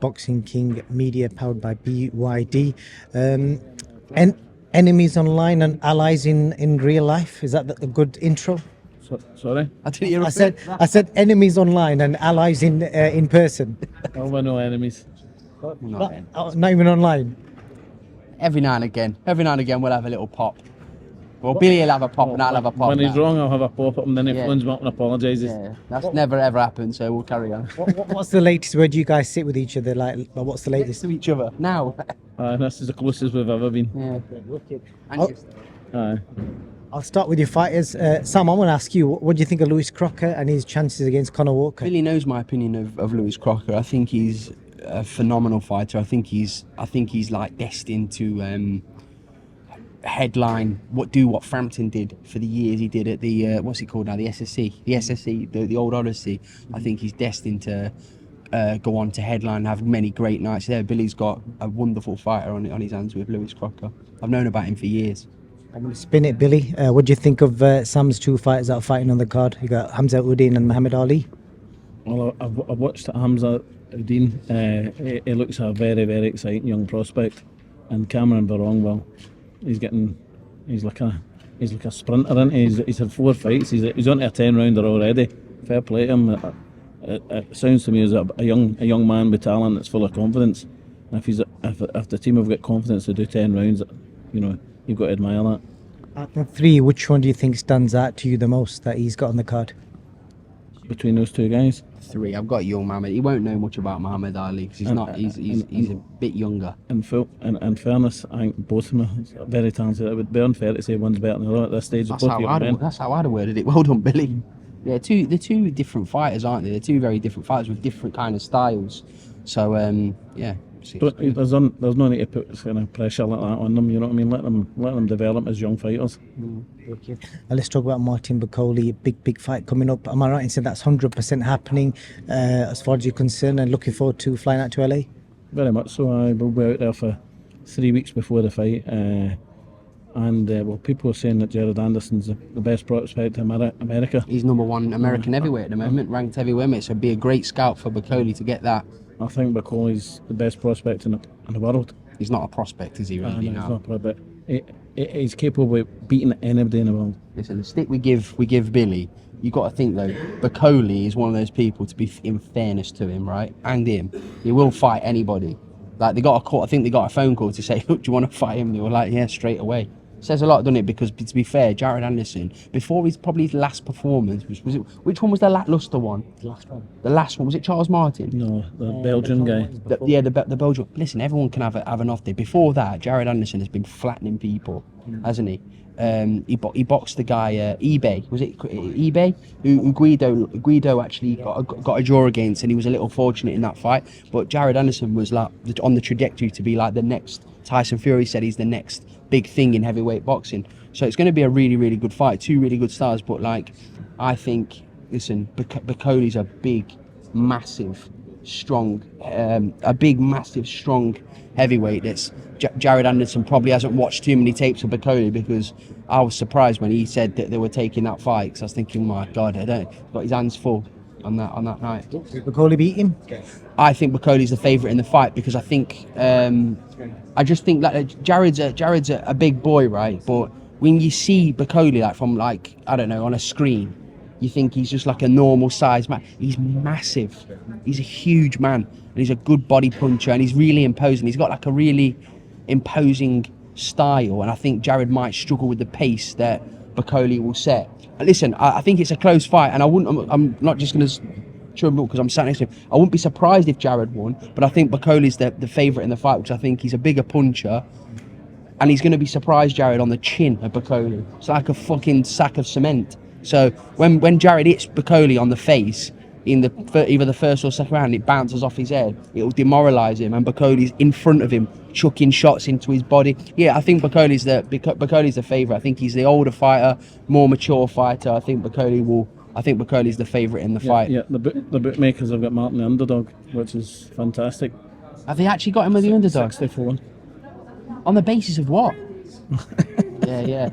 Boxing King Media, powered by BYD. And enemies online and allies in real life. Is that a good intro? Sorry? I didn't hear I said enemies online and allies in person. Oh, we're no enemies. Not even online. Every now and again we'll have a little pop. Well, Billy will have a pop and I'll have a pop. When he's now. wrong, I'll have a pop up and then he Yeah. phones me up and apologises. Yeah, that's never ever happened, so we'll carry on. What's the latest? Where do you guys sit with each other? Like, what's the latest? To each other. Now. This is the closest we've ever been. Yeah. Oh. I'll start with your fighters. Sam, I want to ask you, what do you think of Lewis Crocker and his chances against Conor Walker? Billy knows my opinion of Lewis Crocker. I think he's a phenomenal fighter. I think he's like destined to headline what Frampton did for the years he did at the what's it called now, the SSC, the old Odyssey. I think he's destined to go on to headline and have many great nights there. Billy's got a wonderful fighter on his hands with Lewis Crocker. I've known about him for years. I'm going to spin it, Billy. What do you think of Sam's two fighters that are fighting on the card? You got Hamza Uddin and Muhammad Ali. Well, I've watched Hamza Uddin. He looks a very, very exciting young prospect. And Cameron Barong, well, he's like a sprinter, isn't he? He's had 4 fights. He's on to a 10-rounder already. Fair play to him. It sounds to me as a young man with talent that's full of confidence. And if the team have got confidence to do 10 rounds, you know, you've got to admire that. At the 3, which one do you think stands out to you the most that he's got on the card? Between those two guys, 3. I've got young Muhammad. He won't know much about Muhammad Ali because he's a bit younger. in fairness, I think both of them are very talented. It would be unfair to say one's better than the other at this stage. That's how I'd have worded it. Well done, Billy. Yeah, they're two different fighters, aren't they? They're 2 very different fighters with different kind of styles. So yeah. There's no need to put kind of pressure like that on them. You know what I mean? Let them develop as young fighters. Let's talk about Martin Bakole. Big fight coming up. Am I right in saying that's 100% happening as far as you're concerned, and looking forward to flying out to LA? Very much so. I will be out there for 3 weeks before the fight. People are saying that Jared Anderson's the best prospect in America. He's number 1 American heavyweight at the moment, ranked heavyweight. So it'd be a great scout for Bakole to get that. I think Bakole's the best prospect in the world. He's not a prospect, is he? Really? He's not a prospect. He's capable of beating anybody in the world. Listen, the stick we give Billy. You got to think though, Bakole is one of those people. To be in fairness to him, right, and him, he will fight anybody. Like they got a call. I think they got a phone call to say, "Look, do you want to fight him?" They were like, "Yeah, straight away." Says a lot, doesn't it? Because to be fair, Jared Anderson, before his last performance, which one was the lackluster one? The last one. The last one, was it Charles Martin? No, the Belgian guy. The Belgian. Listen, everyone can have an off day. Before that, Jared Anderson has been flattening people, hasn't he? He boxed the guy eBay. Was it eBay? Who Guido actually got a draw against, and he was a little fortunate in that fight. But Jared Anderson was like on the trajectory to be like the next Tyson Fury. Said he's the next big thing in heavyweight boxing. So it's going to be a really, really good fight. 2 really good stars. But like, I think, listen, Bakole's a big, massive, strong heavyweight. That's Jared Anderson probably hasn't watched too many tapes of Bakole, because I was surprised when he said that they were taking that fight. Because I was thinking, my God, got his hands full on that night. Did Bakole beat him? I think Bakole's the favourite in the fight, because I think I just think like Jared's a big boy, right? But when you see Bakole like from like, I don't know, on a screen, you think he's just like a normal size man. He's massive. He's a huge man, and he's a good body puncher, and he's really imposing. He's got like a really imposing style, and I think Jared might struggle with the pace that Bakole will set. And listen, I think it's a close fight, and I'm not just going to show him because I'm sat next to him. I wouldn't be surprised if Jared won, but I think Bakole's the favourite in the fight, which I think he's a bigger puncher, and he's going to be surprised, Jared, on the chin of Bakole. It's like a fucking sack of cement. So when Jared hits Bakole on the face in either the first or second round, it bounces off his head. It'll demoralise him, and Bakole's in front of him, chucking shots into his body. Yeah, I think Bakole's the favourite. I think he's the older fighter, more mature fighter. I think Bakole's the favourite in the fight. Yeah, the bookmakers have got Martin the underdog, which is fantastic. Have they actually got him with the underdog? 64. On the basis of what? Yeah.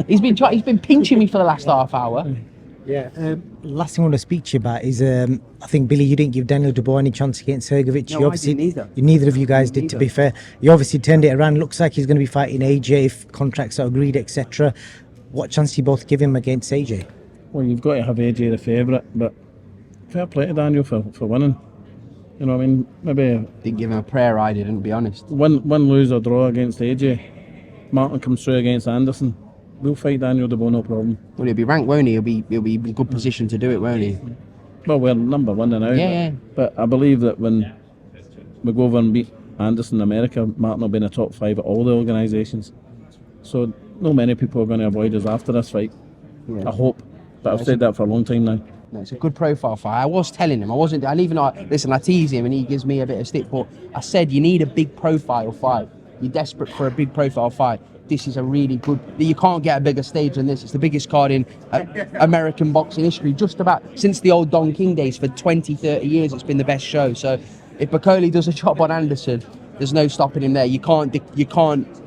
He's been pinching me for the last half hour. Yeah. Last thing I want to speak to you about is I think, Billy, you didn't give Daniel Dubois any chance against Sergovic. No, You I didn't either. Neither of you guys did, to be fair. You obviously turned it around. Looks like he's going to be fighting AJ if contracts are agreed, etc. What chance do you both give him against AJ? Well, you've got to have AJ the favourite, but fair play to Daniel for winning. You know what I mean? Maybe Didn't give him a prayer, I didn't, to be honest. win, lose or draw against AJ. Martin comes through against Anderson. We'll fight Daniel Dubois, no problem. Well, he'll be ranked, won't he? He'll be in good position to do it, won't he? Well, we're number one now. Yeah. But I believe that when we go over and beat Anderson in America, Martin will be in the top 5 at all the organisations. So not many people are going to avoid us after this fight. Yeah. I hope. But I've said that for a long time now. No, it's a good profile fight. I was telling him, listen, I tease him and he gives me a bit of stick, but I said you need a big profile fight. You're desperate for a big profile fight. This is a really good, you can't get a bigger stage than this. It's the biggest card in American boxing history, just about since the old Don King days. For 20, 30 years, it's been the best show. So if Bakole does a job on Anderson, there's no stopping him there. You can't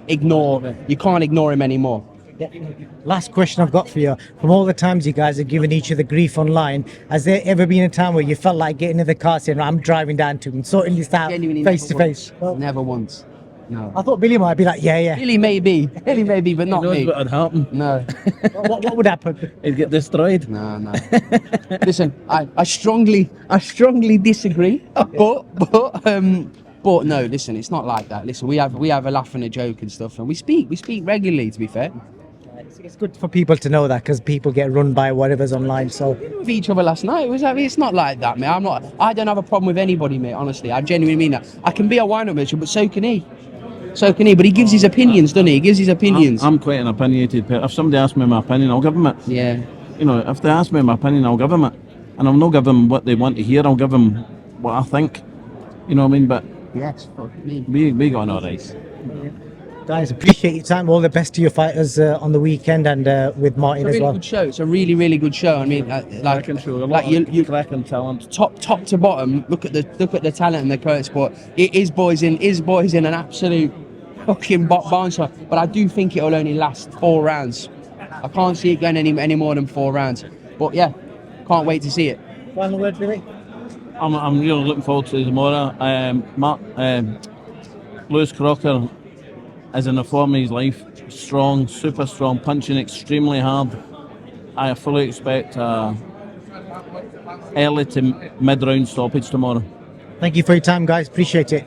ignore him anymore. Yeah. Last question I've got for you. From all the times you guys have given each other grief online, has there ever been a time where you felt like getting in the car saying, I'm driving down to him, sorting this out Genuinely face to never face? once. Never once. No. I thought Billy might be like, yeah. Billy maybe, but not Who knows me. what would happen? No. What would happen? He'd get destroyed. No. Listen, I strongly disagree. But no, listen, it's not like that. Listen, we have a laugh and a joke and stuff, and we speak regularly. To be fair, It's good for people to know that because people get run by whatever's online. So with each other last night, it's not like that, mate. I don't have a problem with anybody, mate. Honestly, I genuinely mean that. I can be a wind-up merchant, but so can he. But he gives his opinions, doesn't he? He gives his opinions. I'm quite an opinionated person. If somebody asks me my opinion, I'll give them it. Yeah. You know, if they ask me my opinion, I'll give them it. And I'll not give them what they want to hear, I'll give them what I think. You know what I mean? But Yes. Fuck me. we got an alright. guys, appreciate your time. All the best to your fighters on the weekend and with Martin It's a as really well. good show. It's a really, really good show. I mean, you cracking talent. top to bottom. Look at the talent and the current sport. It is boys in an absolute fucking barn. But I do think it'll only last 4 rounds. I can't see it going any more than 4 rounds. But yeah, can't wait to see it. Final word, Billy? I'm really looking forward to tomorrow. Lewis Crocker is in the form of his life. Strong, super strong, punching extremely hard. I fully expect early to mid-round stoppage tomorrow. Thank you for your time, guys. Appreciate it.